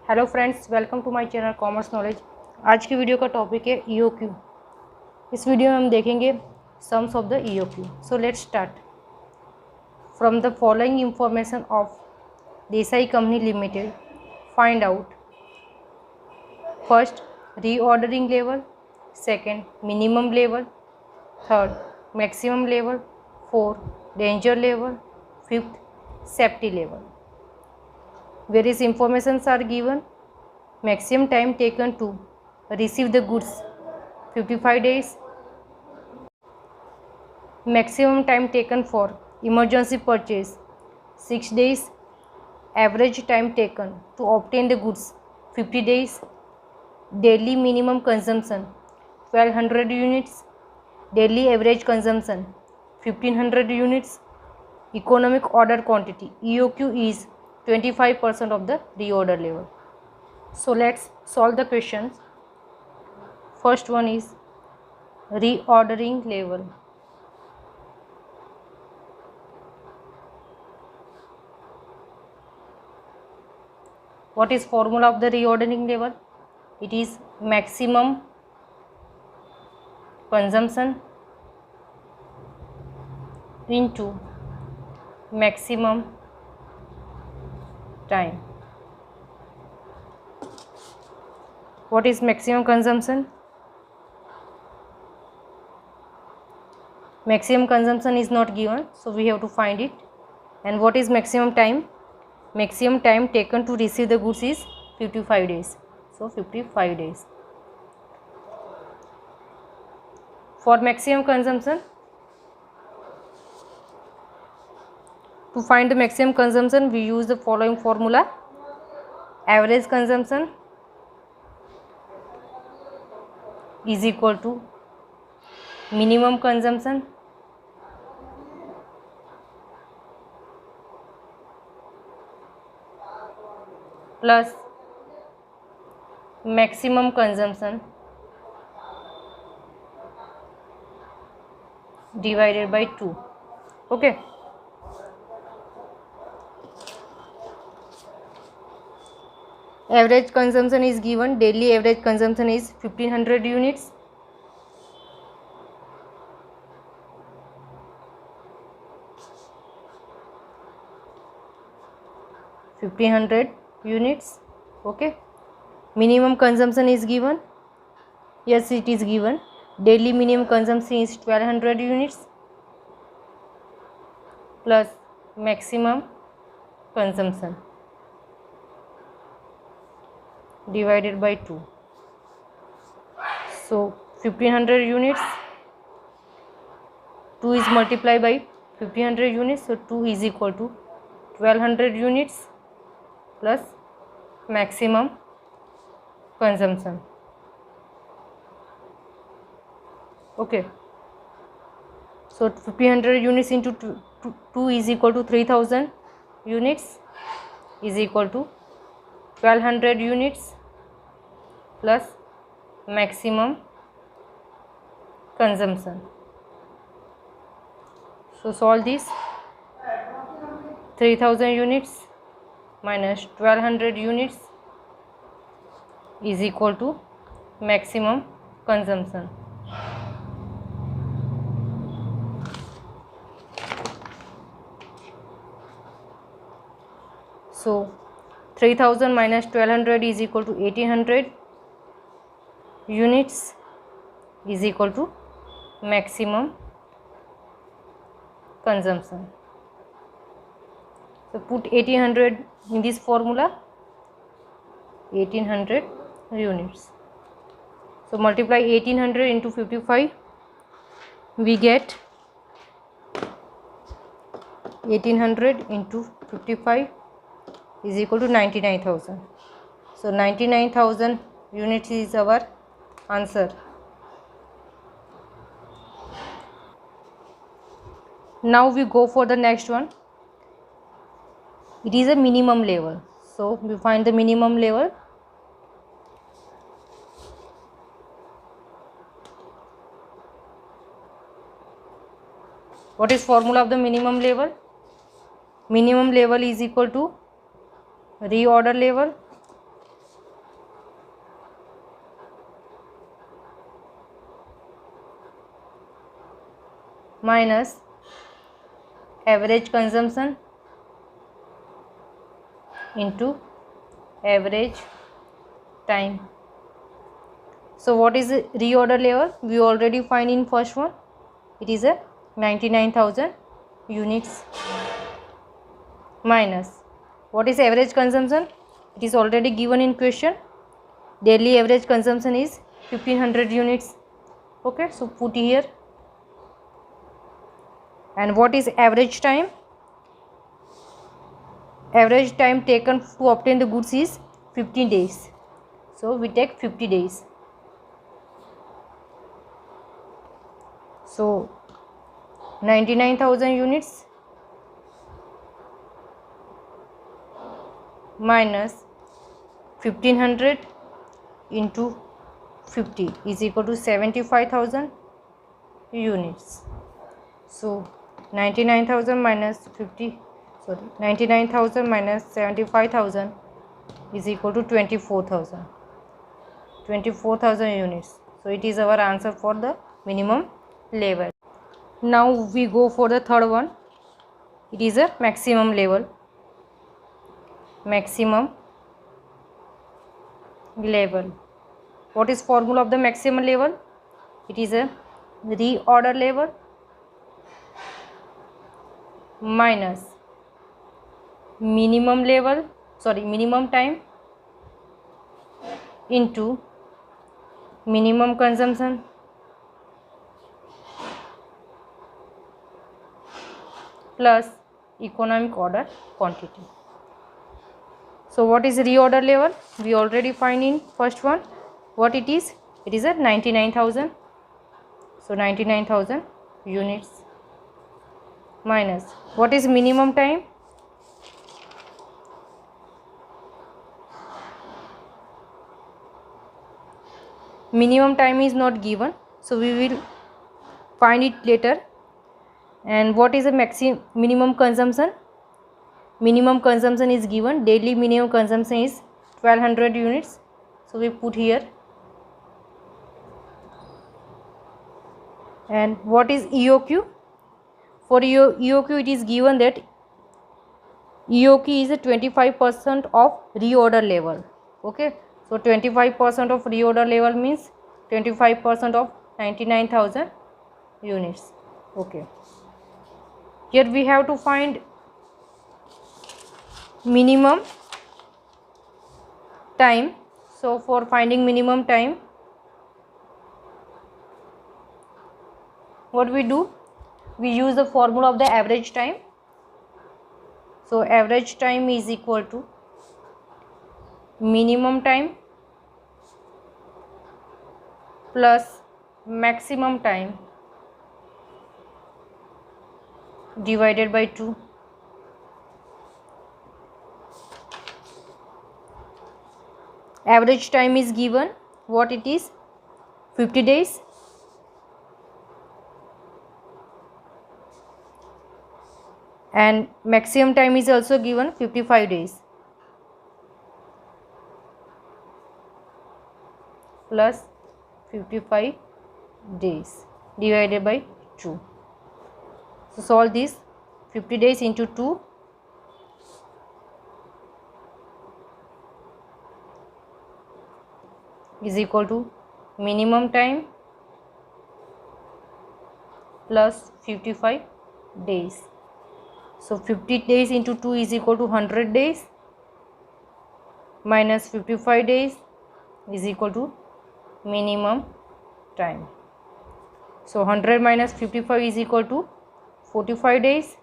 Hello friends, welcome to my channel commerce knowledge. आज की video का टॉपिक है ईओक्यू। इस वीडियो में हम देखेंगे sums of the EOQ. So let's start. From the following information of Desai company limited, find out first reordering level, second minimum level, third maximum level, fourth danger level, fifth safety level. Various informations are given. Maximum time taken to receive the goods 55 days. Maximum time taken for emergency purchase 6 days. Average time taken to obtain the goods 50 days. Daily minimum consumption 1200 units. Daily average consumption 1500 units. Economic order quantity EOQ is 25% of the reorder level. So let's solve the questions. First one is reordering level. What is formula of the reordering level? It is maximum consumption into maximum time. What is maximum consumption? Maximum consumption is not given, so we have to find it. And what is maximum time? Maximum time taken to receive the goods is 55 days. So 55 days. For maximum consumption, to find the maximum consumption, we use the following formula. Average consumption is equal to minimum consumption plus maximum consumption divided by 2. Okay. Average consumption is given. Daily average consumption is 1500 units. Okay. Minimum consumption is given. Yes, it is given. Daily minimum consumption is 1200 units plus maximum consumption divided by 2. So 1500 units, 2 is multiplied by 1500 units, so 2 is equal to 1200 units plus maximum consumption. Okay, so 1500 units into 2 is equal to 3000 units is equal to 1200 units plus maximum consumption. So solve this. 3000 units minus 1200 units is equal to maximum consumption. So 3000 minus 1200 is equal to 1800 units is equal to maximum consumption. So put 1800 in this formula, 1800 units. So multiply 1800 into 55, we get 1800 into 55 is equal to 99,000. So 99,000 units is our answer. Now we go for the next one. It is a minimum level. So we find the minimum level. What is formula of the minimum level? Minimum level is equal to reorder level minus average consumption into average time. So what is the reorder level? We already find in first one. It is a 99,000 units minus what is average consumption? It is already given in question. Daily average consumption is 1500 units. Okay, so put here. And what is average time? Average time taken to obtain the goods is 15 days. So we take 50 days. So 99,000 units minus 1500 into 50 is equal to 75,000 units. So 99,000 minus 75,000 is equal to 24,000 units. So it is our answer for the minimum level. Now we go for the third one. It is a maximum level. Maximum level. What is formula of the maximum level? It is a reorder level minus minimum time into minimum consumption plus economic order quantity. So what is reorder level? We already find in first one. What it is? It is a 99,000. So 99,000 units minus what is minimum time? Minimum time is not given, so we will find it later. And what is the minimum consumption? Minimum consumption is given. Daily minimum consumption is 1200 units. So we put here. And what is EOQ? For EOQ it is given that EOQ is a 25% of reorder level. Okay, so 25% of reorder level means 25% of 99,000 units. Okay, here we have to find minimum time. So for finding minimum time, what we do? We use the formula of the average time. So average time is equal to minimum time plus maximum time divided by 2. Average time is given. What it is? 50 days. And maximum time is also given, 55 days plus 55 days divided by 2. So solve this. 50 days into 2 is equal to minimum time plus 55 days. So 50 days into 2 is equal to 100 days minus 55 days is equal to minimum time. So 100 minus 55 is equal to 45 days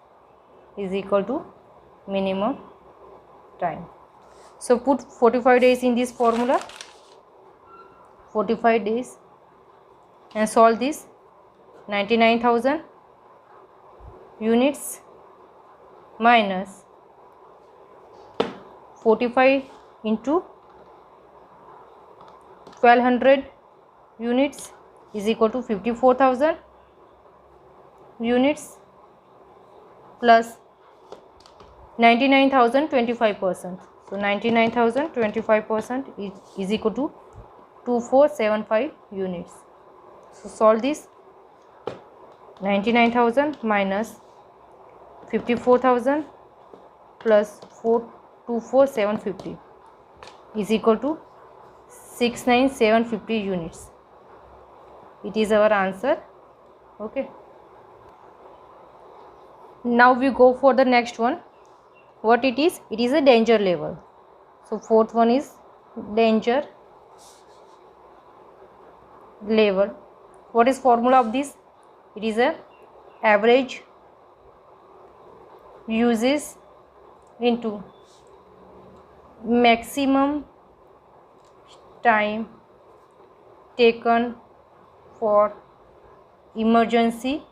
is equal to minimum time. So put 45 days in this formula, 45 days, and solve this. 99,000 units minus 45 into 1200 units is equal to 54,000 units plus 99,000 25%. So 99,000 25% is equal to 2475 units. So solve this. 99,000 minus 54,000 plus 424,750 is equal to 69,750 units. It is our answer. Okay. Now we go for the next one. What it is? It is a danger level. So fourth one is danger level. What is formula of this? It is a average uses into maximum time taken for emergency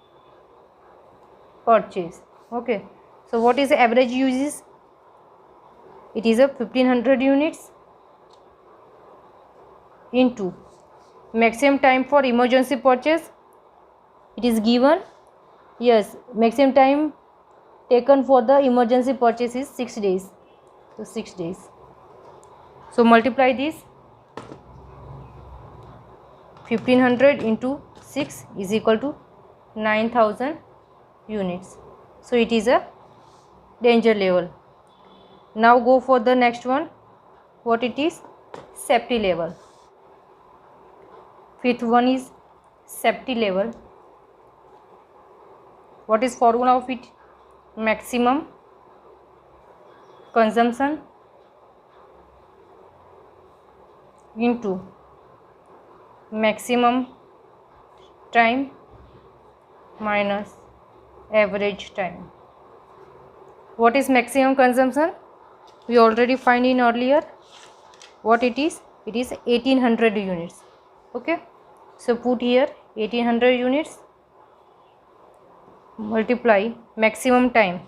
purchase. Okay, so what is the average uses? It is a 1500 units into maximum time for emergency purchase. It is given, yes, maximum time taken for the emergency purchase is 6 days. So 6 days. So multiply this. 1500 into 6 is equal to 9000 units. So it is a danger level. Now go for the next one. What it is? Safety level. Fifth one is safety level. What is formula of it? Maximum consumption into maximum time minus average time. What is maximum consumption? We already find in earlier. What it is? It is 1800 units. Okay, so put here 1800 units, multiply maximum time.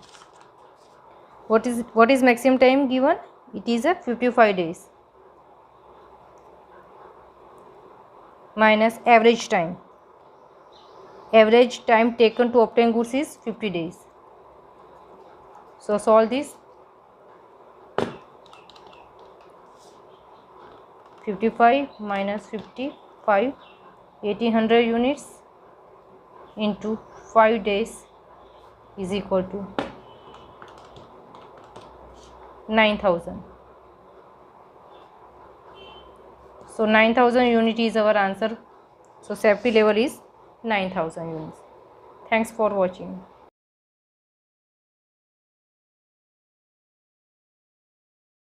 What is maximum time given? It is a 55 days minus average time. Average time taken to obtain goods is 50 days. So solve this. 55 minus 55, 1800 units into 5 days is equal to 9000. So 9000 unit is our answer. So safety level is 9000 units. Thanks for watching.